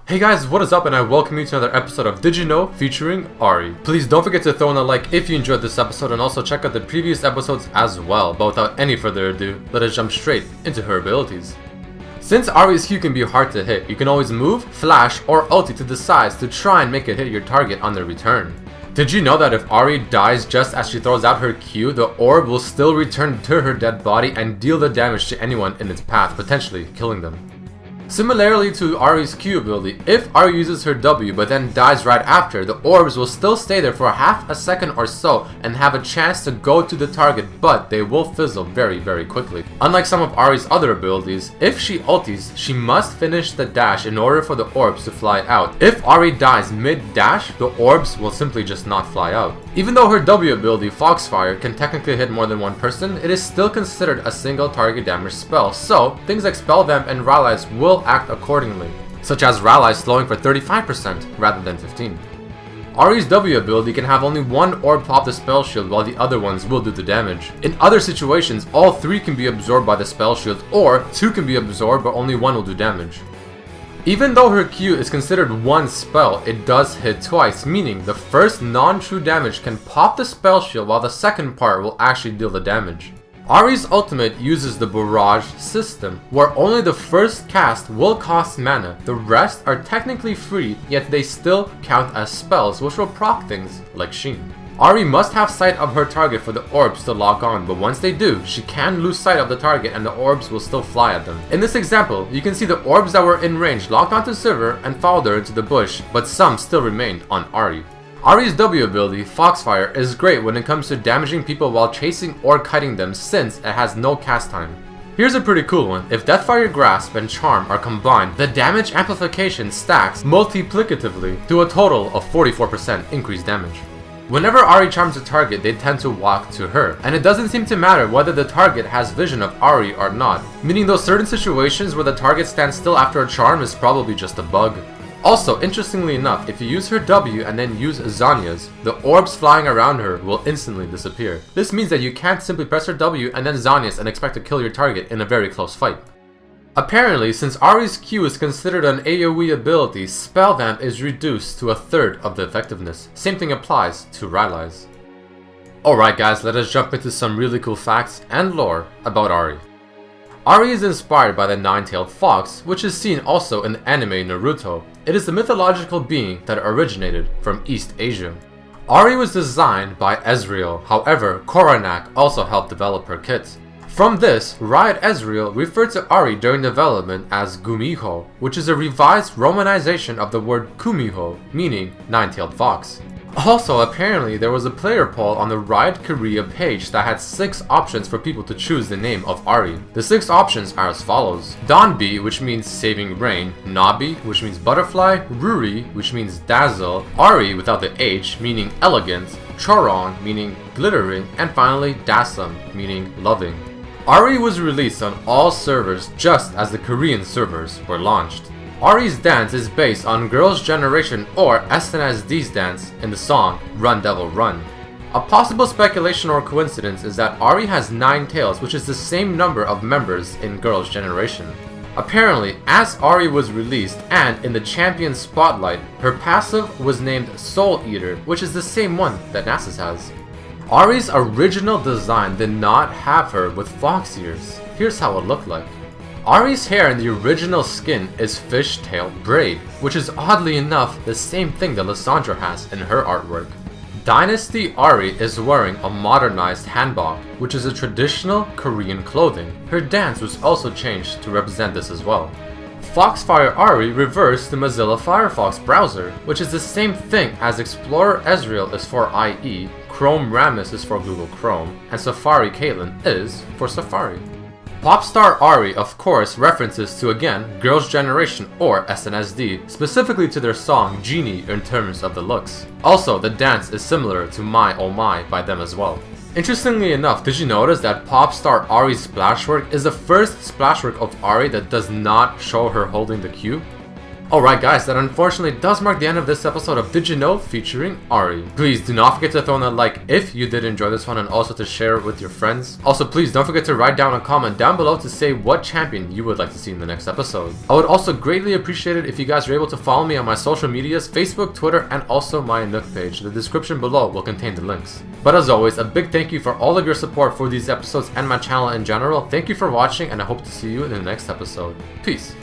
Hey guys, what is up, and I welcome you to another episode of Did You Know featuring Ahri. Please don't forget to throw in a like if you enjoyed this episode, and also check out the previous episodes as well. But without any further ado, let us jump straight into her abilities. Since Ahri's Q can be hard to hit, you can always move, flash, or ulti to the sides to try and make it hit your target on the return. Did you know that if Ahri dies just as she throws out her Q, the orb will still return to her dead body and deal the damage to anyone in its path, potentially killing them? Similarly to Ahri's Q ability, if Ahri uses her W but then dies right after, the orbs will still stay there for half a second or so and have a chance to go to the target, but they will fizzle very quickly. Unlike some of Ahri's other abilities, if she ultis, she must finish the dash in order for the orbs to fly out. If Ahri dies mid-dash, the orbs will simply just not fly out. Even though her W ability, Foxfire, can technically hit more than one person, it is still considered a single target damage spell, so things like Spell Vamp and Rallies will act accordingly, such as Rallies slowing for 35% rather than 15%. Ahri's W ability can have only one orb pop the spell shield while the other ones will do the damage. In other situations, all three can be absorbed by the spell shield, or two can be absorbed but only one will do damage. Even though her Q is considered one spell, it does hit twice, meaning the first non-true damage can pop the spell shield while the second part will actually deal the damage. Ahri's ultimate uses the barrage system, where only the first cast will cost mana, the rest are technically free, yet they still count as spells which will proc things like Sheen. Ahri must have sight of her target for the orbs to lock on, but once they do, she can lose sight of the target and the orbs will still fly at them. In this example, you can see the orbs that were in range locked onto Sivir and followed her into the bush, but some still remained on Ahri. Ahri's W ability, Foxfire, is great when it comes to damaging people while chasing or kiting them, since it has no cast time. Here's a pretty cool one. If Deathfire Grasp and Charm are combined, the damage amplification stacks multiplicatively to a total of 44% increased damage. Whenever Ahri charms a target, they tend to walk to her, and it doesn't seem to matter whether the target has vision of Ahri or not, meaning those certain situations where the target stands still after a charm is probably just a bug. Also, interestingly enough, if you use her W and then use Zanya's, the orbs flying around her will instantly disappear. This means that you can't simply press her W and then Zanya's and expect to kill your target in a very close fight. Apparently, since Ahri's Q is considered an AoE ability, Spell Vamp is reduced to a third of the effectiveness. Same thing applies to Rallies. Alright guys, let us jump into some really cool facts and lore about Ahri. Ahri is inspired by the nine-tailed fox, which is seen also in the anime Naruto. It is the mythological being that originated from East Asia. Ahri was designed by Ezreal, however, Koranak also helped develop her kit. From this, Riot Ezreal referred to Ahri during development as Gumiho, which is a revised romanization of the word Kumiho, meaning nine-tailed fox. Also, apparently there was a player poll on the Riot Korea page that had 6 options for people to choose the name of Ahri. The 6 options are as follows: Donbi, which means saving rain; Nabi, which means butterfly; Ruri, which means dazzle; Ahri without the H, meaning elegant; Choron, meaning glittering; and finally Dasam, meaning loving. Ahri was released on all servers just as the Korean servers were launched. Ahri's dance is based on Girls' Generation or SNSD dance in the song Run Devil Run. A possible speculation or coincidence is that Ahri has 9 tails, which is the same number of members in Girls' Generation. Apparently, as Ahri was released and in the Champion Spotlight, her passive was named Soul Eater, which is the same one that Nasus has. Ahri's original design did not have her with fox ears. Here's how it looked like. Ahri's hair in the original skin is fishtail braid, which is oddly enough the same thing that Lysandra has in her artwork. Dynasty Ahri is wearing a modernized hanbok, which is a traditional Korean clothing. Her dance was also changed to represent this as well. Foxfire Ahri reversed the Mozilla Firefox browser, which is the same thing as Explorer Ezreal is for IE, Chrome Rammus is for Google Chrome, and Safari Caitlyn is for Safari. Popstar Ahri of course references to again Girls' Generation or SNSD, specifically to their song Genie in terms of the looks. Also, the dance is similar to My Oh My by them as well. Interestingly enough, did you notice that Popstar Ahri's splashwork is the first splashwork of Ahri that does not show her holding the Q? Alright guys, that unfortunately does mark the end of this episode of Did You Know featuring Ahri. Please do not forget to throw in a like if you did enjoy this one and also to share it with your friends. Also please don't forget to write down a comment down below to say what champion you would like to see in the next episode. I would also greatly appreciate it if you guys are able to follow me on my social medias, Facebook, Twitter, and also my Nook page. The description below will contain the links. But as always, a big thank you for all of your support for these episodes and my channel in general. Thank you for watching and I hope to see you in the next episode. Peace.